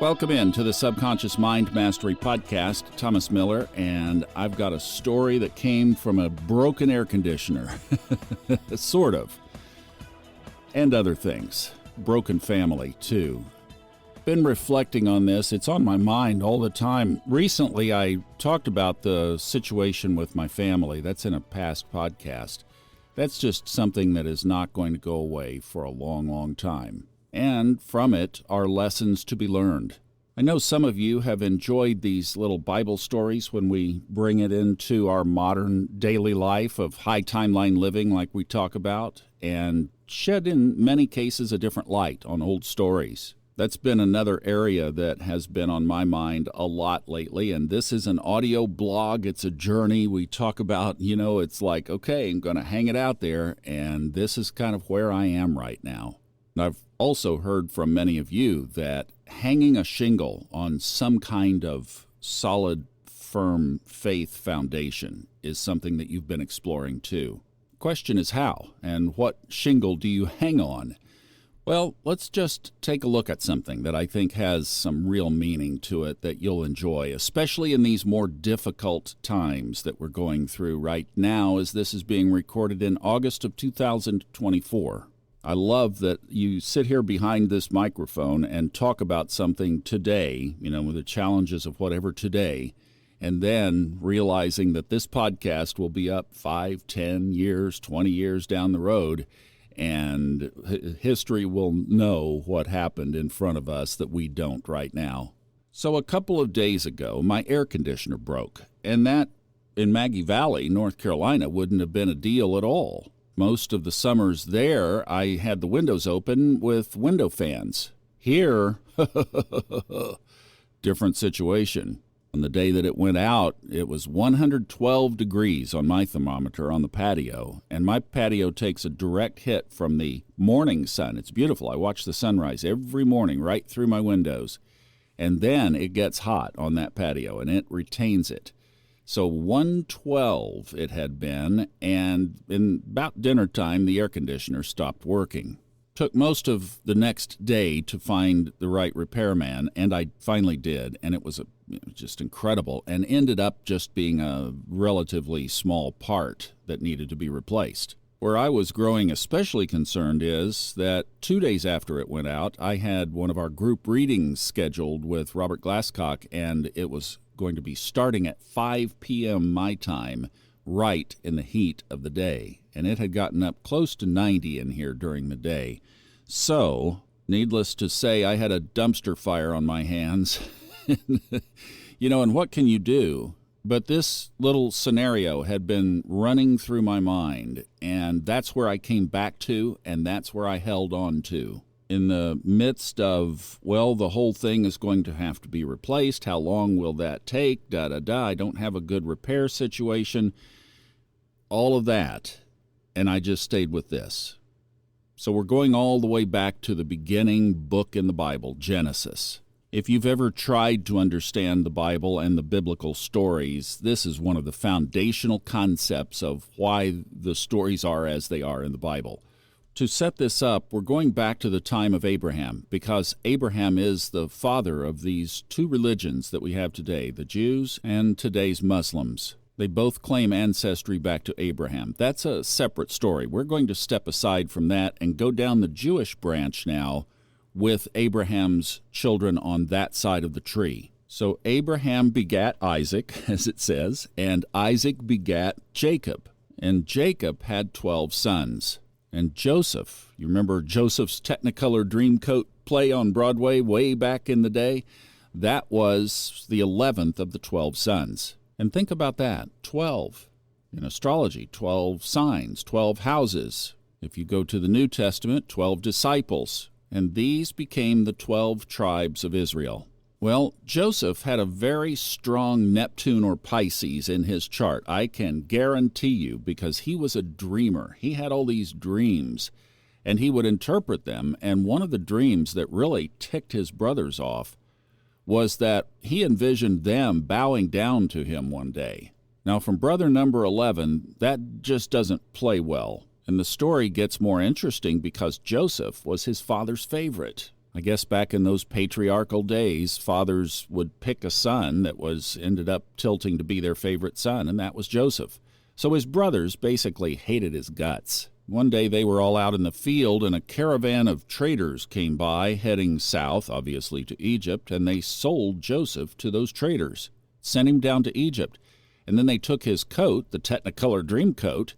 Welcome in to the Subconscious Mind Mastery Podcast. Thomas Miller, and I've got a story that came from a broken air conditioner. Sort of. And other things. Broken family, too. Been reflecting on this. It's on my mind all the time. Recently, I talked about the situation with my family. That's in a past podcast. That's just something that is not going to go away for a long, long time. And from it are lessons to be learned. I know some of you have enjoyed these little Bible stories when we bring it into our modern daily life of high timeline living like we talk about, and shed in many cases a different light on old stories. That's been another area that has been on my mind a lot lately, and this is an audio blog. It's a journey. We talk about, it's like, okay, I'm going to hang it out there, and this is kind of where I am right now. And I've also heard from many of you that hanging a shingle on some kind of solid, firm faith foundation is something that you've been exploring too. The question is how, and what shingle do you hang on? Well, let's just take a look at something that I think has some real meaning to it that you'll enjoy, especially in these more difficult times that we're going through right now as this is being recorded in August of 2024. I love that you sit here behind this microphone and talk about something today, with the challenges of whatever today, and then realizing that this podcast will be up 5, 10 years, 20 years down the road, and history will know what happened in front of us that we don't right now. So a couple of days ago, my air conditioner broke, and that in Maggie Valley, North Carolina, wouldn't have been a deal at all. Most of the summers there, I had the windows open with window fans. Here, different situation. On the day that it went out, it was 112 degrees on my thermometer on the patio, and my patio takes a direct hit from the morning sun. It's beautiful. I watch the sunrise every morning right through my windows, and then it gets hot on that patio, and it retains it. So 112 it had been, and in about dinner time, the air conditioner stopped working. Took most of the next day to find the right repairman, and I finally did, and it was just incredible, and ended up just being a relatively small part that needed to be replaced. Where I was growing especially concerned is that 2 days after it went out, I had one of our group readings scheduled with Robert Glasscock, and it was going to be starting at 5 p.m. my time, right in the heat of the day. And it had gotten up close to 90 in here during the day. So, needless to say, I had a dumpster fire on my hands. And what can you do? But this little scenario had been running through my mind, and that's where I came back to, and that's where I held on to. In the midst of, the whole thing is going to have to be replaced. How long will that take? I don't have a good repair situation. All of that. And I just stayed with this. So we're going all the way back to the beginning book in the Bible, Genesis. If you've ever tried to understand the Bible and the biblical stories, this is one of the foundational concepts of why the stories are as they are in the Bible. To set this up, we're going back to the time of Abraham, because Abraham is the father of these two religions that we have today, the Jews and today's Muslims. They both claim ancestry back to Abraham. That's a separate story. We're going to step aside from that and go down the Jewish branch now with Abraham's children on that side of the tree. So Abraham begat Isaac, as it says, and Isaac begat Jacob. And Jacob had 12 sons. And Joseph, you remember Joseph's Technicolor Dreamcoat play on Broadway way back in the day? That was the 11th of the 12 sons. And think about that, 12. In astrology, 12 signs, 12 houses. If you go to the New Testament, 12 disciples. And these became the 12 tribes of Israel. Well, Joseph had a very strong Neptune or Pisces in his chart, I can guarantee you, because he was a dreamer. He had all these dreams, and he would interpret them, and one of the dreams that really ticked his brothers off was that he envisioned them bowing down to him one day. Now, from brother number 11, that just doesn't play well, and the story gets more interesting because Joseph was his father's favorite. I guess back in those patriarchal days, fathers would pick a son that ended up tilting to be their favorite son, and that was Joseph. So his brothers basically hated his guts. One day they were all out in the field, and a caravan of traders came by, heading south, obviously, to Egypt, and they sold Joseph to those traders, sent him down to Egypt. And then they took his coat, the Technicolor dream coat,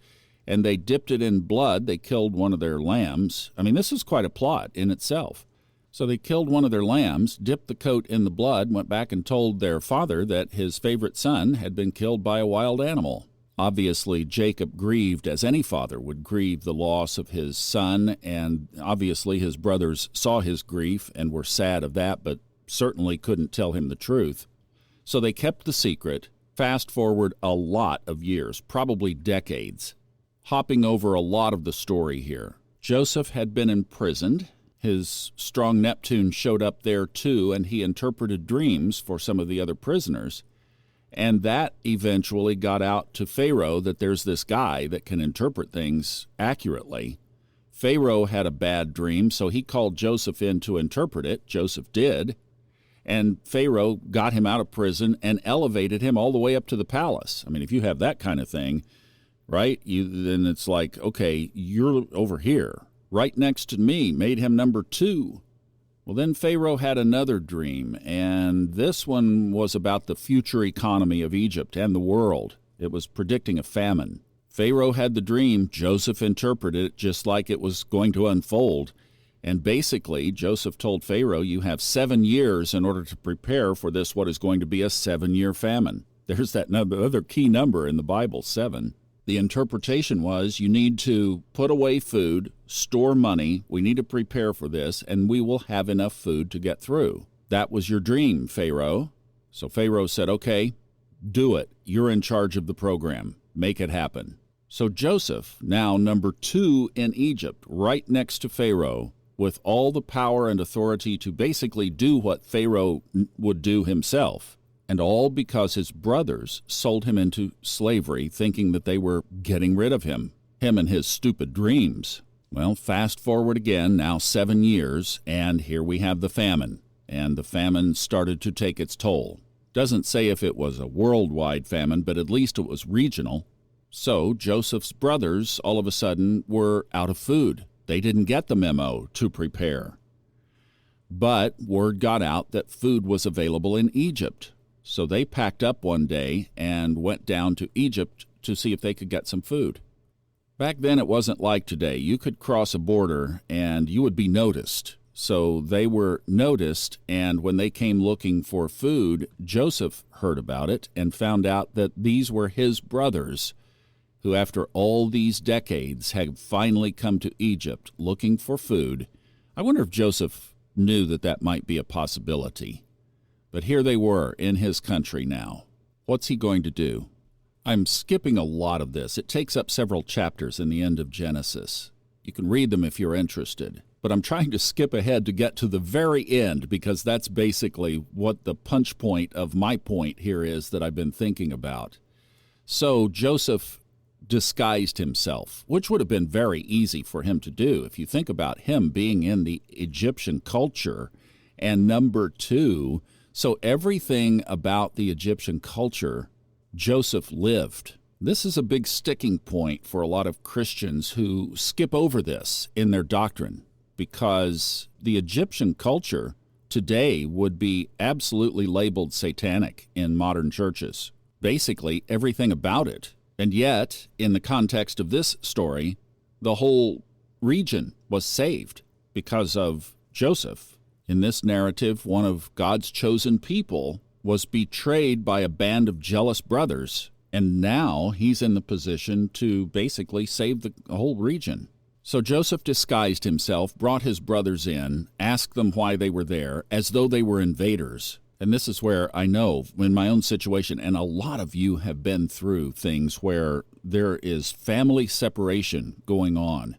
and they dipped it in blood. They killed one of their lambs. I mean, this is quite a plot in itself. So they killed one of their lambs, dipped the coat in the blood, went back and told their father that his favorite son had been killed by a wild animal. Obviously, Jacob grieved as any father would grieve the loss of his son, and obviously his brothers saw his grief and were sad of that, but certainly couldn't tell him the truth. So they kept the secret. Fast forward a lot of years, probably decades. Hopping over a lot of the story here. Joseph had been imprisoned. His strong Neptune showed up there too, and he interpreted dreams for some of the other prisoners. And that eventually got out to Pharaoh that there's this guy that can interpret things accurately. Pharaoh had a bad dream, so he called Joseph in to interpret it. Joseph did. And Pharaoh got him out of prison and elevated him all the way up to the palace. I mean, if you have that kind of thing, right, then it's like, okay, you're over here, right next to me, made him number 2. Well, then Pharaoh had another dream, and this one was about the future economy of Egypt and the world. It was predicting a famine. Pharaoh had the dream. Joseph interpreted it just like it was going to unfold. And basically, Joseph told Pharaoh, you have 7 years in order to prepare for this, what is going to be a 7-year famine. There's that other key number in the Bible, 7. The interpretation was you need to put away food, store money, we need to prepare for this, and we will have enough food to get through. That was your dream, Pharaoh. So Pharaoh said, okay, do it. You're in charge of the program. Make it happen. So Joseph, now number 2 in Egypt, right next to Pharaoh, with all the power and authority to basically do what Pharaoh would do himself. And all because his brothers sold him into slavery, thinking that they were getting rid of him and his stupid dreams. Well, fast forward again, now 7 years, and here we have the famine. And the famine started to take its toll. Doesn't say if it was a worldwide famine, but at least it was regional. So Joseph's brothers, all of a sudden, were out of food. They didn't get the memo to prepare. But word got out that food was available in Egypt. So they packed up one day and went down to Egypt to see if they could get some food. Back then it wasn't like today. You could cross a border and you would be noticed. So they were noticed, and when they came looking for food, Joseph heard about it and found out that these were his brothers who, after all these decades, had finally come to Egypt looking for food. I wonder if Joseph knew that that might be a possibility. But here they were in his country now. What's he going to do? I'm skipping a lot of this. It takes up several chapters in the end of Genesis. You can read them if you're interested. But I'm trying to skip ahead to get to the very end because that's basically what the punch point of my point here is that I've been thinking about. So Joseph disguised himself, which would have been very easy for him to do. If you think about him being in the Egyptian culture, and number 2, so everything about the Egyptian culture, Joseph lived. This is a big sticking point for a lot of Christians who skip over this in their doctrine, because the Egyptian culture today would be absolutely labeled satanic in modern churches. Basically, everything about it. And yet, in the context of this story, the whole region was saved because of Joseph. In this narrative, one of God's chosen people was betrayed by a band of jealous brothers, and now he's in the position to basically save the whole region. So Joseph disguised himself, brought his brothers in, asked them why they were there, as though they were invaders. And this is where I know, in my own situation, and a lot of you have been through things where there is family separation going on.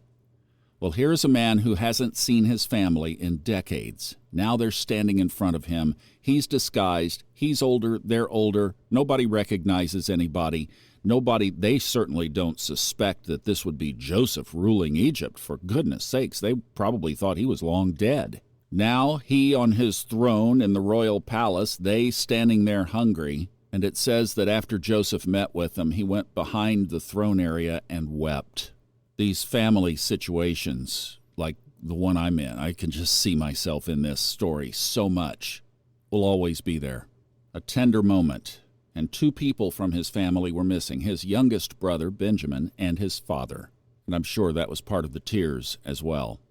Well, here's a man who hasn't seen his family in decades. Now they're standing in front of him. He's disguised. He's older. They're older. Nobody recognizes anybody. They certainly don't suspect that this would be Joseph ruling Egypt. For goodness sakes, they probably thought he was long dead. Now he on his throne in the royal palace, they standing there hungry. And it says that after Joseph met with them, he went behind the throne area and wept. These family situations, like the one I'm in, I can just see myself in this story so much, will always be there. A tender moment. And 2 people from his family were missing, his youngest brother, Benjamin, and his father. And I'm sure that was part of the tears as well.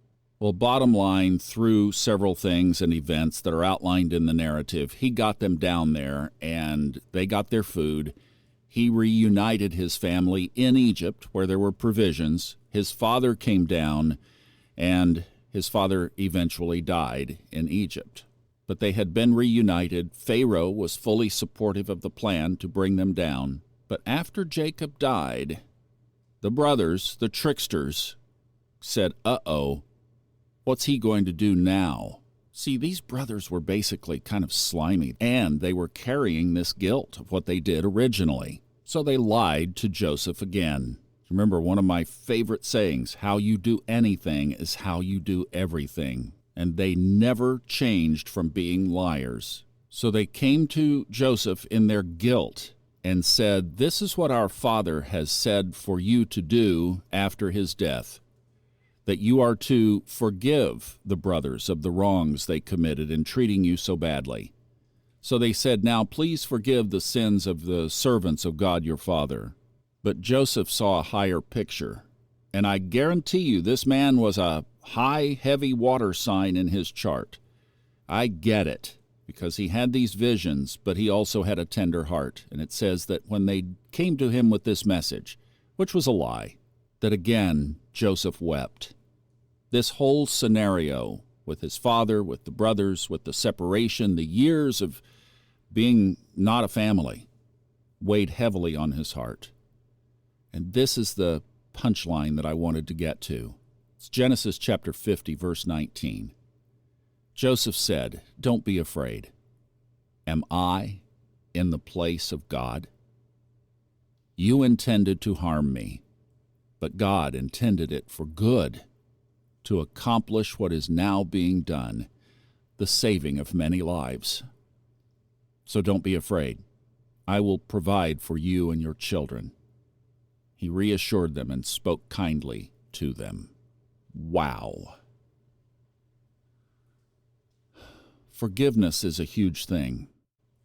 Well, bottom line, through several things and events that are outlined in the narrative, he got them down there and they got their food. He reunited his family in Egypt where there were provisions. His father came down and his father eventually died in Egypt. But they had been reunited. Pharaoh was fully supportive of the plan to bring them down. But after Jacob died, the brothers, the tricksters, said, uh-oh, what's he going to do now? See, these brothers were basically kind of slimy, and they were carrying this guilt of what they did originally. So they lied to Joseph again. Remember, one of my favorite sayings, how you do anything is how you do everything. And they never changed from being liars. So they came to Joseph in their guilt and said, this is what our father has said for you to do after his death, that you are to forgive the brothers of the wrongs they committed in treating you so badly. So they said, now please forgive the sins of the servants of God your father. But Joseph saw a higher picture, and I guarantee you this man was a high, heavy water sign in his chart. I get it, because he had these visions, but he also had a tender heart. And it says that when they came to him with this message, which was a lie, that again Joseph wept. This whole scenario with his father, with the brothers, with the separation, the years of being not a family, weighed heavily on his heart. And this is the punchline that I wanted to get to. It's Genesis chapter 50, verse 19. Joseph said, don't be afraid. Am I in the place of God? You intended to harm me, but God intended it for good, to accomplish what is now being done, the saving of many lives. So don't be afraid. I will provide for you and your children. He reassured them and spoke kindly to them. Wow. Forgiveness is a huge thing,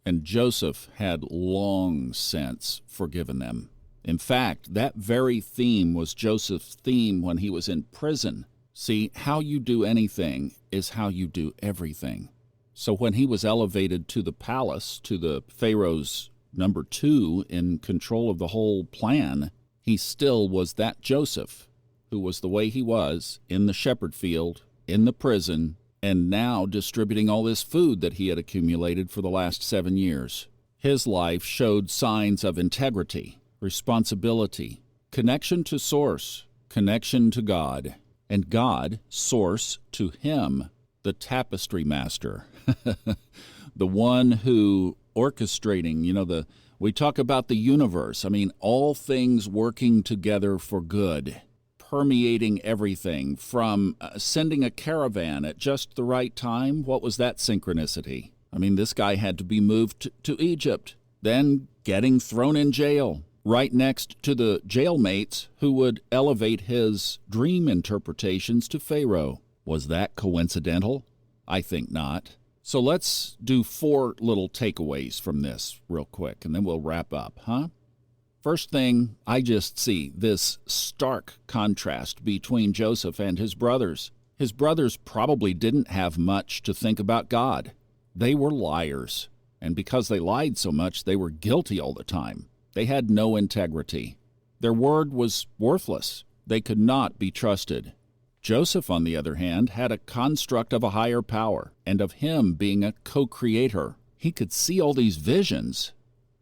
and Joseph had long since forgiven them. In fact, that very theme was Joseph's theme when he was in prison. See, how you do anything is how you do everything. So when he was elevated to the palace, to the Pharaoh's number 2 in control of the whole plan, he still was that Joseph who was the way he was in the shepherd field, in the prison, and now distributing all this food that he had accumulated for the last 7 years. His life showed signs of integrity, responsibility, connection to source, connection to God, and God, source, to him, the tapestry master, the one who orchestrating, we talk about the universe. I mean, all things working together for good, permeating everything from sending a caravan at just the right time. What was that synchronicity? I mean, this guy had to be moved to Egypt, then getting thrown in jail, right next to the jailmates who would elevate his dream interpretations to Pharaoh. Was that coincidental? I think not. So let's do 4 little takeaways from this real quick, and then we'll wrap up, huh? First thing, I just see this stark contrast between Joseph and his brothers. His brothers probably didn't have much to think about God. They were liars, and because they lied so much, they were guilty all the time. They had no integrity. Their word was worthless. They could not be trusted. Joseph, on the other hand, had a construct of a higher power and of him being a co-creator. He could see all these visions,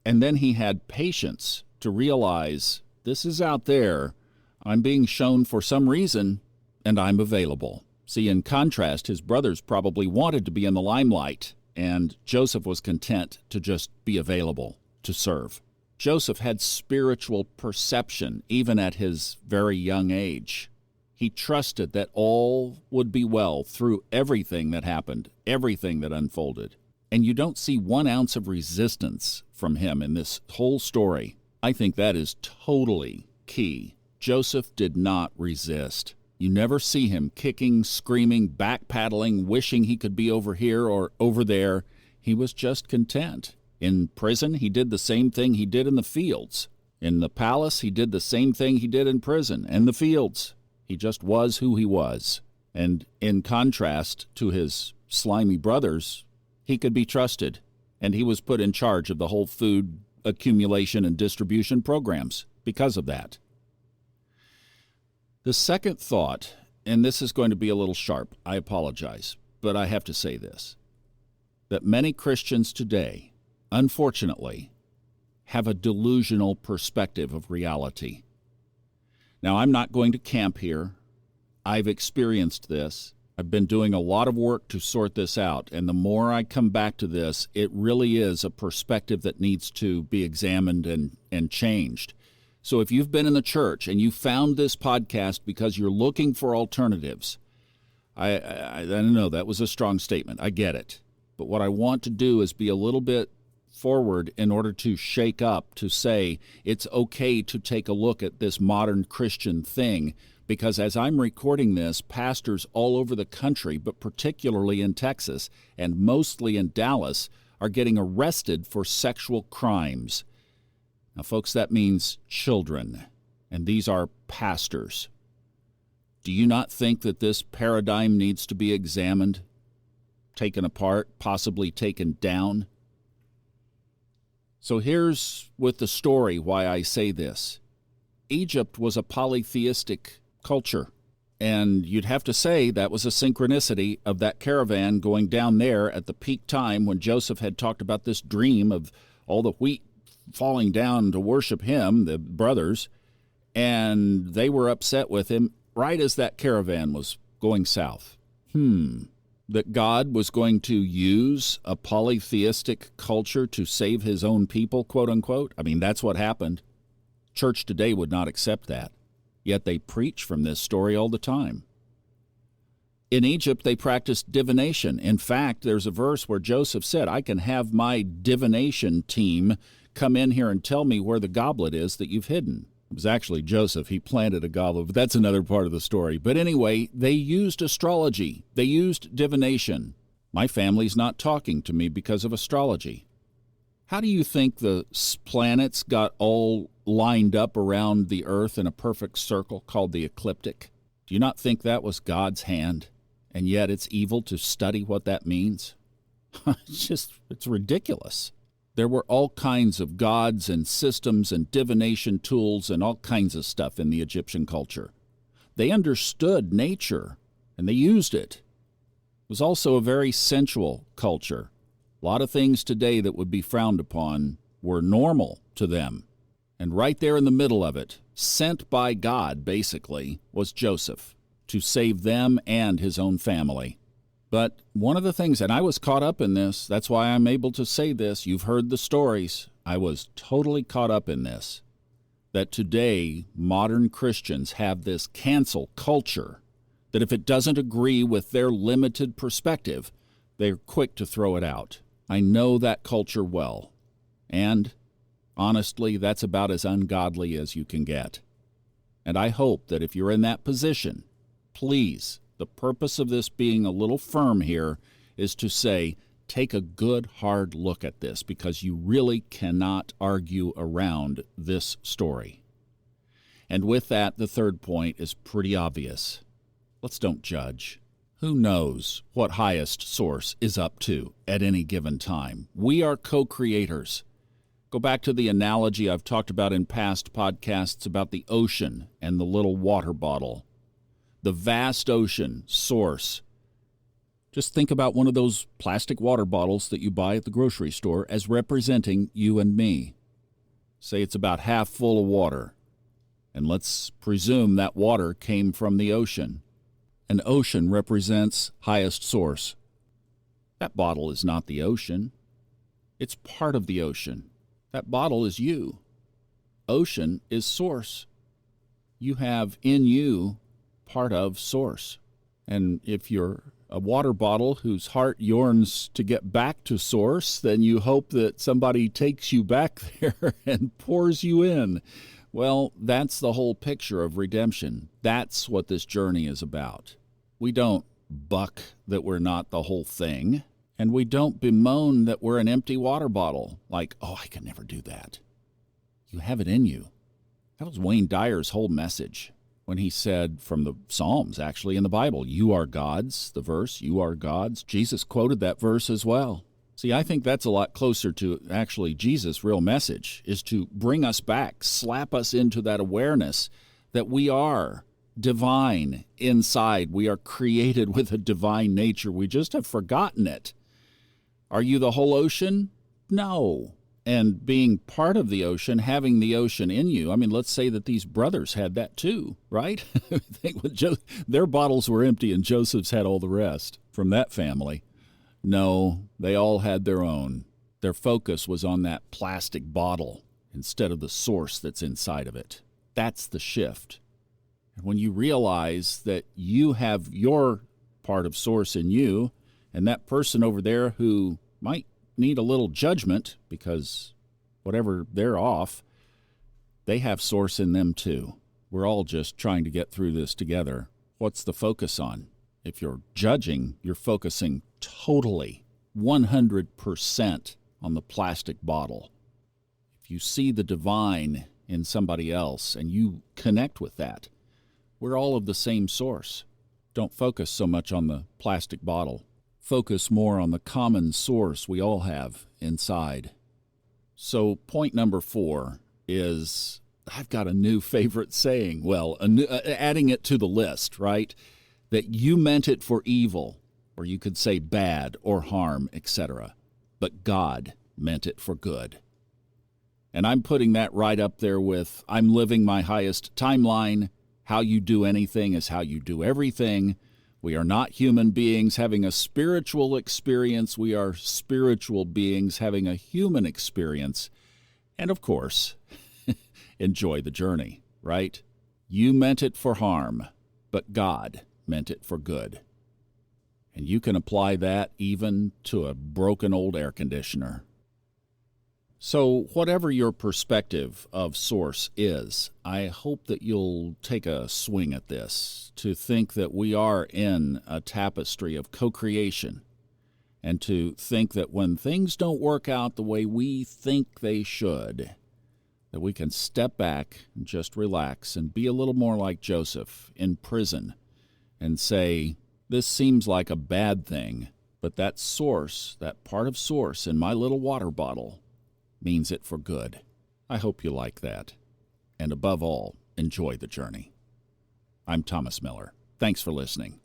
and then he had patience to realize this is out there. I'm being shown for some reason, and I'm available. See, in contrast, his brothers probably wanted to be in the limelight, and Joseph was content to just be available to serve. Joseph had spiritual perception even at his very young age. He trusted that all would be well through everything that happened, everything that unfolded. And you don't see 1 ounce of resistance from him in this whole story. I think that is totally key. Joseph did not resist. You never see him kicking, screaming, backpedaling, wishing he could be over here or over there. He was just content. In prison, he did the same thing he did in the fields. In the palace, he did the same thing he did in prison and the fields. He just was who he was. And in contrast to his slimy brothers, he could be trusted. And he was put in charge of the whole food accumulation and distribution programs because of that. The second thought, and this is going to be a little sharp, I apologize, but I have to say this, that many Christians today, unfortunately, have a delusional perspective of reality. Now, I'm not going to camp here. I've experienced this. I've been doing a lot of work to sort this out, and the more I come back to this, it really is a perspective that needs to be examined and changed. So if you've been in the church and you found this podcast because you're looking for alternatives, I don't know, that was a strong statement. I get it. But what I want to do is be a little bit forward in order to shake up, to say it's okay to take a look at this modern Christian thing, because as I'm recording this, pastors all over the country, but particularly in Texas and mostly in Dallas, are getting arrested for sexual crimes. Now, folks, that means children, and these are pastors. Do you not think that this paradigm needs to be examined, taken apart, possibly taken down? So here's with the story why I say this. Egypt was a polytheistic culture, and you'd have to say that was a synchronicity of that caravan going down there at the peak time when Joseph had talked about this dream of all the wheat falling down to worship him, the brothers, and they were upset with him right as that caravan was going south. That God was going to use a polytheistic culture to save his own people, quote unquote. I mean, that's what happened. Church today would not accept that. Yet they preach from this story all the time. In Egypt, they practiced divination. In fact, there's a verse where Joseph said, I can have my divination team come in here and tell me where the goblet is that you've hidden. It was actually Joseph. He planted a goblet, but that's another part of the story. But anyway, they used astrology. They used divination. My family's not talking to me because of astrology. How do you think the planets got all lined up around the earth in a perfect circle called the ecliptic? Do you not think that was God's hand? And yet it's evil to study what that means? It's ridiculous. There were all kinds of gods and systems and divination tools and all kinds of stuff in the Egyptian culture. They understood nature, and they used it. It was also a very sensual culture. A lot of things today that would be frowned upon were normal to them. And right there in the middle of it, sent by God, basically, was Joseph to save them and his own family. But one of the things, and I was caught up in this, that's why I'm able to say this, you've heard the stories, I was totally caught up in this, that today modern Christians have this cancel culture, that if it doesn't agree with their limited perspective, they're quick to throw it out. I know that culture well, and honestly, that's about as ungodly as you can get. And I hope that if you're in that position, please, the purpose of this being a little firm here is to say, take a good, hard look at this, because you really cannot argue around this story. And with that, the third point is pretty obvious. Let's don't judge. Who knows what highest source is up to at any given time? We are co-creators. Go back to the analogy I've talked about in past podcasts about the ocean and the little water bottle. The vast ocean source. Just think about one of those plastic water bottles that you buy at the grocery store as representing you and me. Say it's about half full of water. And let's presume that water came from the ocean. An ocean represents highest source. That bottle is not the ocean. It's part of the ocean. That bottle is you. Ocean is source. You have in you part of Source. And if you're a water bottle whose heart yearns to get back to Source, then you hope that somebody takes you back there and pours you in. Well, that's the whole picture of redemption. That's what this journey is about. We don't buck that we're not the whole thing, and we don't bemoan that we're an empty water bottle, like, oh, I can never do that. You have it in you. That was Wayne Dyer's whole message when he said, from the Psalms, actually, in the Bible, you are God's, the verse, you are God's. Jesus quoted that verse as well. See, I think that's a lot closer to actually Jesus' real message, is to bring us back, slap us into that awareness that we are divine inside. We are created with a divine nature. We just have forgotten it. Are you the whole ocean? No. And being part of the ocean, having the ocean in you, I mean, let's say that these brothers had that too, right? I think their bottles were empty and Joseph's had all the rest from that family. No, they all had their own. Their focus was on that plastic bottle instead of the source that's inside of it. That's the shift. And when you realize that you have your part of Source in you, and that person over there who might need a little judgment because whatever they're off, they have Source in them too. We're all just trying to get through this together. What's the focus on? If you're judging, you're focusing totally, 100% on the plastic bottle. If you see the divine in somebody else and you connect with that, we're all of the same source. Don't focus so much on the plastic bottle. Focus more on the common source we all have inside. So point number 4 is, I've got a new favorite saying. Well, adding it to the list, right? That you meant it for evil, or you could say bad or harm, etc. But God meant it for good. And I'm putting that right up there with, I'm living my highest timeline. How you do anything is how you do everything. We are not human beings having a spiritual experience. We are spiritual beings having a human experience. And of course, enjoy the journey, right? You meant it for harm, but God meant it for good. And you can apply that even to a broken old air conditioner. So whatever your perspective of Source is, I hope that you'll take a swing at this, to think that we are in a tapestry of co-creation, and to think that when things don't work out the way we think they should, that we can step back and just relax and be a little more like Joseph in prison and say, this seems like a bad thing, but that source, that part of Source in my little water bottle, means it for good. I hope you like that. And above all, enjoy the journey. I'm Thomas Miller. Thanks for listening.